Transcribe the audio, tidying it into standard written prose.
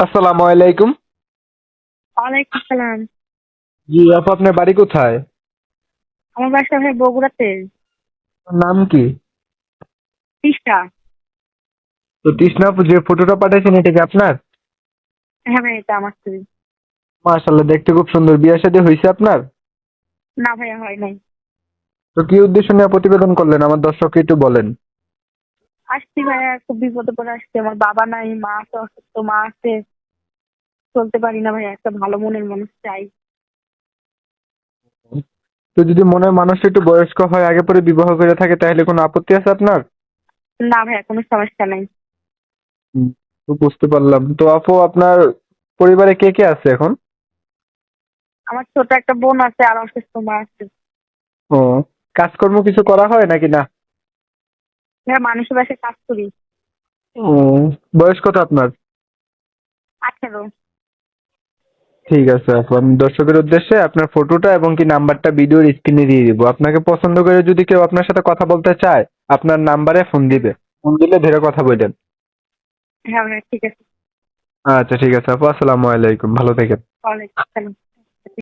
আসসালামু আলাইকুম। ওয়ালাইকুম আসসালাম। জি আপু, আপনার বাড়ি কোথায়? আমার বাসা ভাই বগুড়াতে। নাম কি? তিস্তা। তো তৃষ্ণা আপু, যে ফটোটা পাঠাইছেন এটা কি আপনার? হ্যাঁ ভাই, এটা আমার ছবি। মাশাআল্লাহ, দেখতে খুব সুন্দর। বিয়ে শাদী হয়েছে আপনার? না ভাইয়া, হয় নাই। তো কি উদ্দেশ্য নিয়ে প্রতিবেদন করলেন আমার দর্শককে একটু বলেন। আসছি ভাইয়া, খুব বিপদে পড়ে আসছে। আমার বাবা নাই, মা আছে অসুস্থ, মা আছে। চলতে পারি না ভাইয়া, একটা ভালো মনের মানুষ চাই। তো যদি মনে হয় মানুষটা একটু বয়স্ক হয়, আগে পরে বিবাহ করে থাকে, তাহলে কোনো আপত্তি আছে আপনার? না ভাইয়া, কোনো সমস্যা নাই। হুম, তো বুঝতে পারলাম। তো আপু, আপনার পরিবারে কে কে আছে এখন? আমার ছোট একটা বোন আছে, আর অসুস্থ মা আছে। ও, কাজকর্ম কিছু করা হয় নাকি না? ভাইয়া, মানুষের বাসায় কাজ করি। ও, বয়স কত আপনার? 18। ঠিক আছে আপু, আমি দর্শকের উদ্দেশ্যে আপনার ফটোটা এবং কি নাম্বারটা ভিডিওর স্ক্রিনে দিয়ে দিব। আপনাকে পছন্দ করে যদি কেউ আপনার সাথে কথা বলতে চায়, আপনার নাম্বারে ফোন দিবে। ফোন দিলে ধরে কথা বলবেন। হ্যাঁ ভাইয়া, ঠিক আছে। আচ্ছা ঠিক আছে আপু, আসসালামু আলাইকুম, ভালো থেকেন। ওয়ালাইকুম আসসালাম।